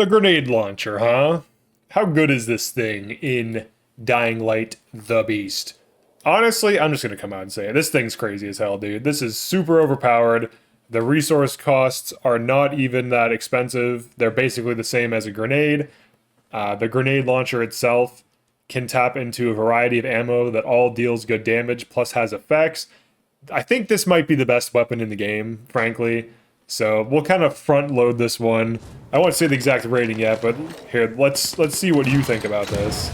The grenade launcher, huh? How good is this thing in Dying Light the Beast? Honestly, I'm just gonna come out and say it. This thing's crazy as hell, dude. This is super overpowered. The resource costs are not even that expensive. They're basically the same as a grenade. The grenade launcher itself can tap into a variety of ammo that all deals good damage plus has effects. I think this might be the best weapon in the game, frankly. So we'll kind of front load this one. I won't say the exact rating yet, but here, let's see what you think about this.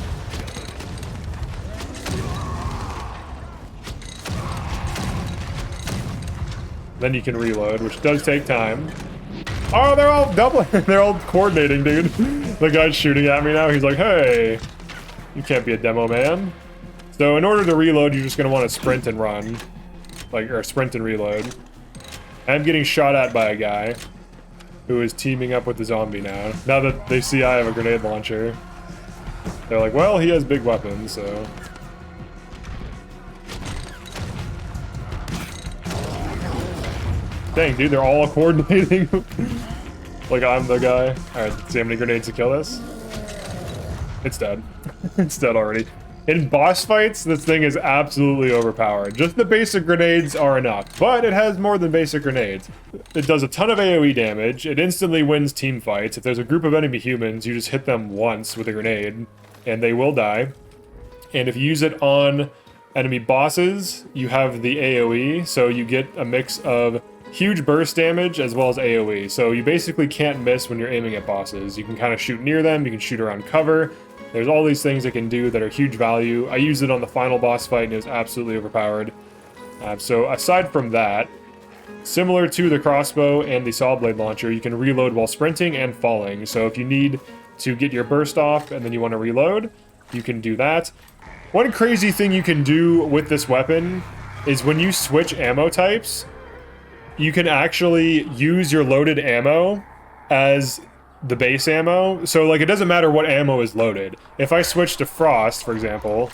Then you can reload, which does take time. Oh, they're all doubling. They're all coordinating, dude. The guy's shooting at me now. He's like, hey, you can't be a demo man. So in order to reload, you're just going to want to sprint and run. Or sprint and reload. I'm getting shot at by a guy who is teaming up with the zombie now. Now that they see I have a grenade launcher. They're like, well, he has big weapons, so... Dang, dude, they're all coordinating. Like I'm the guy. Alright, see how many grenades to kill this? It's dead. It's dead already. In boss fights, this thing is absolutely overpowered. Just the basic grenades are enough, but it has more than basic grenades. It does a ton of AoE damage. It instantly wins team fights. If there's a group of enemy humans, you just hit them once with a grenade, and they will die. And if you use it on enemy bosses, you have the AoE, so you get a mix of huge burst damage as well as AoE. So you basically can't miss when you're aiming at bosses. You can kind of shoot near them, you can shoot around cover. There's all these things it can do that are huge value. I used it on the final boss fight and it was absolutely overpowered. So aside from that, similar to the crossbow and the saw blade launcher, you can reload while sprinting and falling. So if you need to get your burst off and then you want to reload, you can do that. One crazy thing you can do with this weapon is when you switch ammo types, you can actually use your loaded ammo as the base ammo. So like it doesn't matter what ammo is loaded. If I switch to frost, for example,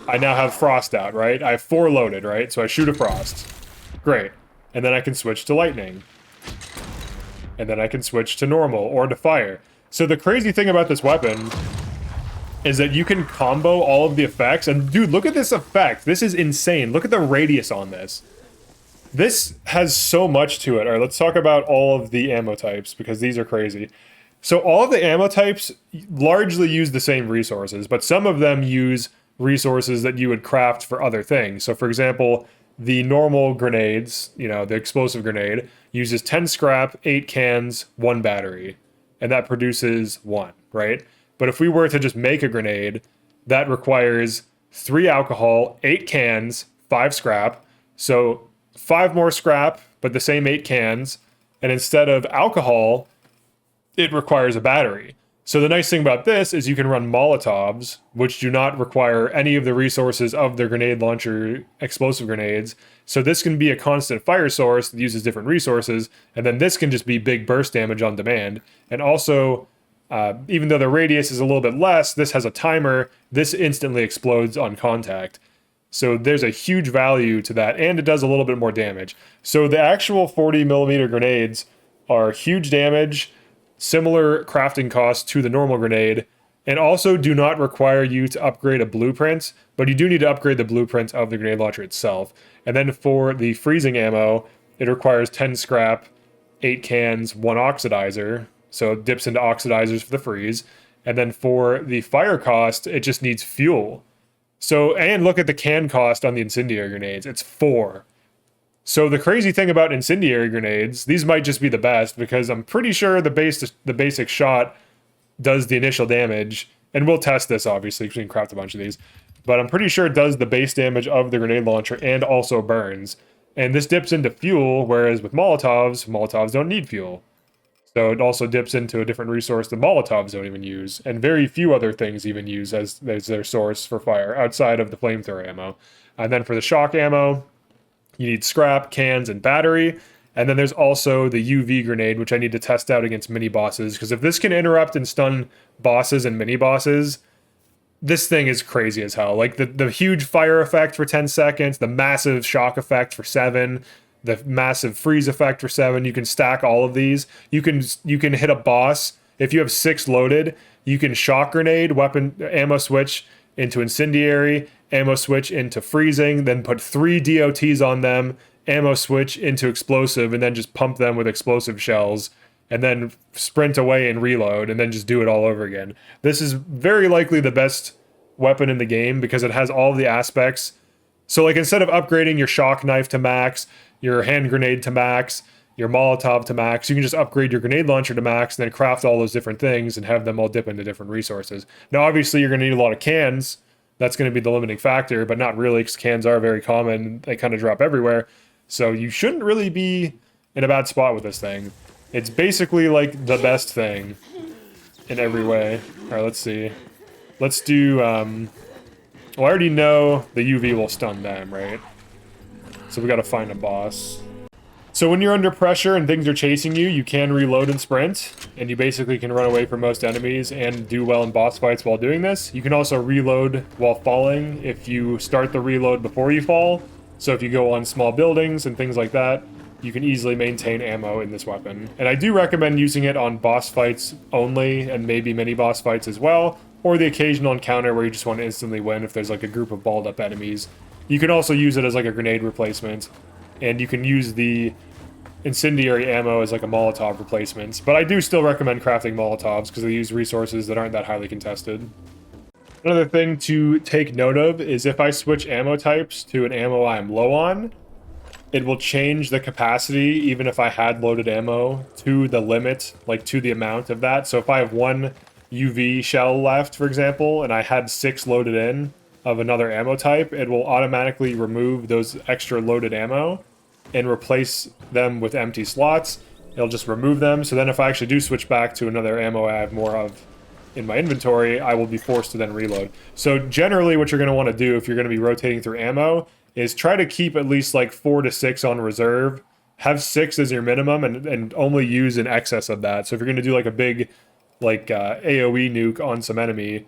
I now have frost out, right? I have 4 loaded, right? So I shoot a frost. Great. And then I can switch to lightning. And then I can switch to normal or to fire. So the crazy thing about this weapon is that you can combo all of the effects. And dude, look at this effect. This is insane. Look at the radius on this. This has so much to it. All right, let's talk about all of the ammo types because these are crazy. So all of the ammo types largely use the same resources, but some of them use resources that you would craft for other things. So for example, the normal grenades, you know, the explosive grenade uses 10 scrap, 8 cans, 1 battery, and that produces 1, right? But if we were to just make a grenade, that requires 3 alcohol, 8 cans, 5 scrap. So 5 more scrap, but the same 8 cans. And instead of alcohol, it requires a battery. So the nice thing about this is you can run Molotovs, which do not require any of the resources of the grenade launcher explosive grenades. So this can be a constant fire source that uses different resources. And then this can just be big burst damage on demand. And also, even though the radius is a little bit less, this has a timer. This instantly explodes on contact. So there's a huge value to that, and it does a little bit more damage. So the actual 40mm grenades are huge damage, similar crafting costs to the normal grenade, and also do not require you to upgrade a blueprint, but you do need to upgrade the blueprint of the grenade launcher itself. And then for the freezing ammo, it requires 10 scrap, 8 cans, 1 oxidizer, so it dips into oxidizers for the freeze. And then for the fire cost, it just needs fuel. So, and look at the can cost on the incendiary grenades. It's 4. So the crazy thing about incendiary grenades, these might just be the best because I'm pretty sure the basic shot does the initial damage. And we'll test this, obviously, because we can craft a bunch of these. But I'm pretty sure it does the base damage of the grenade launcher and also burns. And this dips into fuel, whereas with Molotovs don't need fuel. So it also dips into a different resource that Molotovs don't even use, and very few other things even use as their source for fire outside of the flamethrower ammo. And then for the shock ammo, you need scrap, cans, and battery. And then there's also the UV grenade, which I need to test out against mini bosses, because if this can interrupt and stun bosses and mini bosses, this thing is crazy as hell. Like the huge fire effect for 10 seconds, the massive shock effect for 7, the massive freeze effect for 7. You can stack all of these. You can hit a boss. If you have 6 loaded, you can shock grenade, weapon, ammo switch into incendiary, ammo switch into freezing, then put 3 DOTs on them, ammo switch into explosive, and then just pump them with explosive shells, and then sprint away and reload, and then just do it all over again. This is very likely the best weapon in the game because it has all of the aspects. So like instead of upgrading your shock knife to max, your hand grenade to max, your Molotov to max, you can just upgrade your grenade launcher to max and then craft all those different things and have them all dip into different resources. Now obviously you're going to need a lot of cans. That's going to be the limiting factor, but not really, because cans are very common. They kind of drop everywhere. So you shouldn't really be in a bad spot with this thing. It's basically like the best thing in every way. All right, let's see. Let's do, well, I already know the UV will stun them, right? So we got to find a boss. So when you're under pressure and things are chasing you, you can reload and sprint, and you basically can run away from most enemies and do well in boss fights while doing this. You can also reload while falling if you start the reload before you fall. So if you go on small buildings and things like that, you can easily maintain ammo in this weapon. And I do recommend using it on boss fights only, and maybe mini boss fights as well, or the occasional encounter where you just want to instantly win if there's like a group of balled up enemies. You can also use it as like a grenade replacement, and you can use the incendiary ammo as like a Molotov replacement. But I do still recommend crafting Molotovs because they use resources that aren't that highly contested. Another thing to take note of is if I switch ammo types to an ammo I'm low on, it will change the capacity even if I had loaded ammo to the limit, like to the amount of that. So if I have 1 UV shell left, for example, and I had 6 loaded in of another ammo type, it will automatically remove those extra loaded ammo and replace them with empty slots. It'll just remove them. So then if I actually do switch back to another ammo I have more of in my inventory, I will be forced to then reload. So generally what you're going to want to do if you're going to be rotating through ammo is try to keep at least like 4 to 6 on reserve. Have 6 as your minimum and only use in excess of that. So if you're going to do like a big like AoE nuke on some enemy,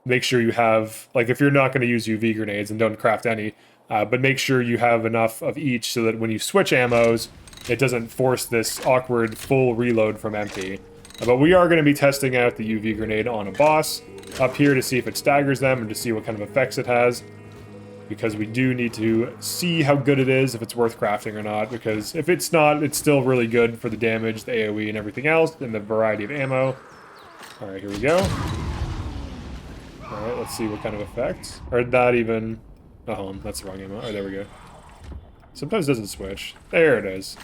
make sure you have, like if you're not going to use UV grenades, and don't craft any, but make sure you have enough of each so that when you switch ammos, it doesn't force this awkward full reload from empty. But we are going to be testing out the UV grenade on a boss up here to see if it staggers them and to see what kind of effects it has. Because we do need to see how good it is, if it's worth crafting or not. Because if it's not, it's still really good for the damage, the AoE, and everything else, and the variety of ammo. Alright, here we go. Alright, let's see what kind of effect. Or that even... Oh, that's the wrong ammo. Oh, there we go. Sometimes it doesn't switch. There it is.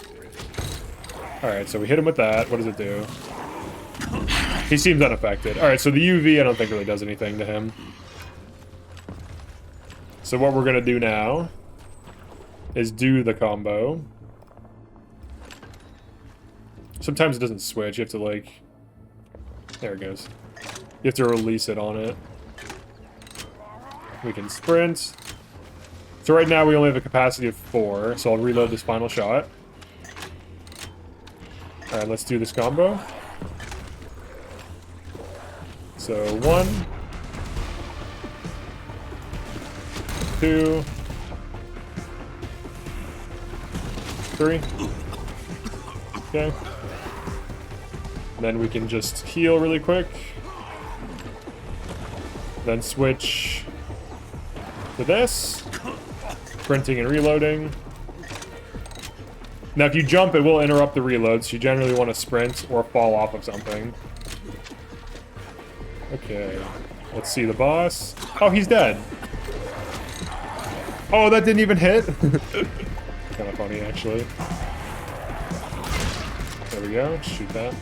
Alright, so we hit him with that. What does it do? He seems unaffected. Alright, so the UV I don't think really does anything to him. So what we're going to do now is do the combo. Sometimes it doesn't switch. You have to like... There it goes. You have to release it on it. We can sprint. So right now we only have a capacity of 4, so I'll reload this final shot. Alright, let's do this combo. So 1, 2, 3. Okay. Then we can just heal really quick. Then switch to this. Sprinting and reloading. Now if you jump, it will interrupt the reload, so you generally want to sprint or fall off of something. Okay. Let's see the boss. Oh, he's dead. Oh, that didn't even hit? Kind of funny, actually. There we go. Shoot that.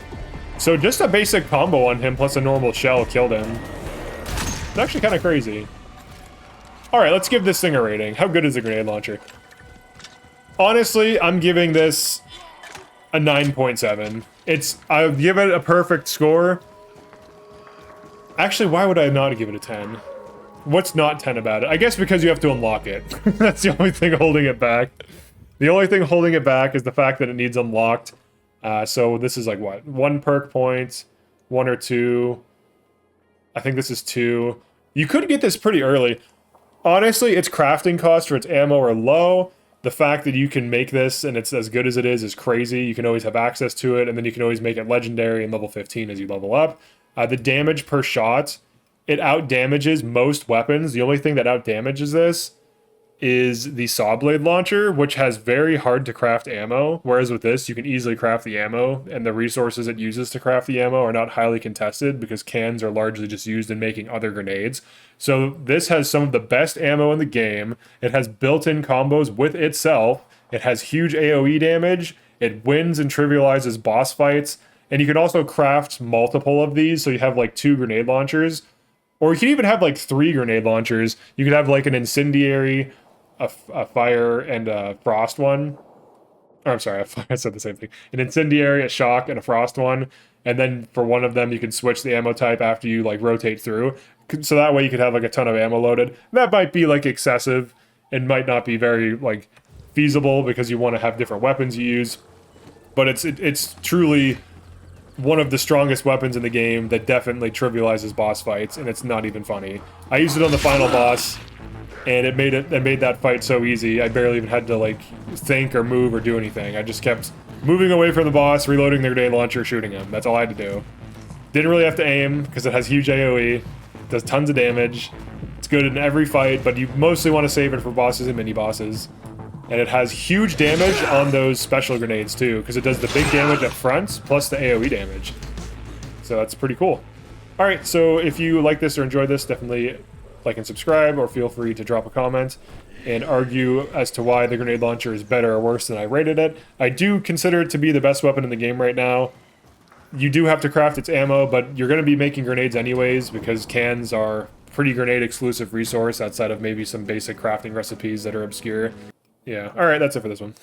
So just a basic combo on him plus a normal shell killed him. It's actually kind of crazy. Alright, let's give this thing a rating. How good is the grenade launcher? Honestly, I'm giving this a 9.7. I'll give it a perfect score. Actually, why would I not give it a 10? What's not 10 about it? I guess because you have to unlock it. That's the only thing holding it back. The only thing holding it back is the fact that it needs unlocked. So this is like what? 1 perk point, 1 or 2. I think this is 2. You could get this pretty early. Honestly, its crafting cost for its ammo are low. The fact that you can make this and it's as good as it is crazy. You can always have access to it, and then you can always make it legendary and level 15 as you level up. The damage per shot, it out damages most weapons. The only thing that out damages this is the saw blade launcher, which has very hard to craft ammo, whereas with this you can easily craft the ammo, and the resources it uses to craft the ammo are not highly contested because cans are largely just used in making other grenades. So this has some of the best ammo in the game. It has built-in combos with itself. It has huge AoE damage. It wins and trivializes boss fights, and you can also craft multiple of these, so you have like 2 grenade launchers, or you can even have like 3 grenade launchers. You could have like an incendiary, a fire, and a frost one. Or, I'm sorry, I said the same thing. An incendiary, a shock, and a frost one. And then for one of them, you can switch the ammo type after you like rotate through. So that way you could have like a ton of ammo loaded. That might be like excessive and might not be very like feasible because you want to have different weapons you use. But it's truly one of the strongest weapons in the game that definitely trivializes boss fights, and it's not even funny. I used it on the final boss, and it made that fight so easy. I barely even had to like think or move or do anything. I just kept moving away from the boss, reloading the grenade launcher, shooting him. That's all I had to do. Didn't really have to aim because it has huge AoE, does tons of damage. It's good in every fight, but you mostly want to save it for bosses and mini bosses. And it has huge damage on those special grenades too, because it does the big damage up front plus the AoE damage. So that's pretty cool. All right, so if you like this or enjoyed this, definitely like and subscribe, or feel free to drop a comment and argue as to why the grenade launcher is better or worse than I rated it. I do consider it to be the best weapon in the game right now. You do have to craft its ammo, but you're going to be making grenades anyways because cans are pretty grenade exclusive resource outside of maybe some basic crafting recipes that are obscure. Yeah, alright, that's it for this one.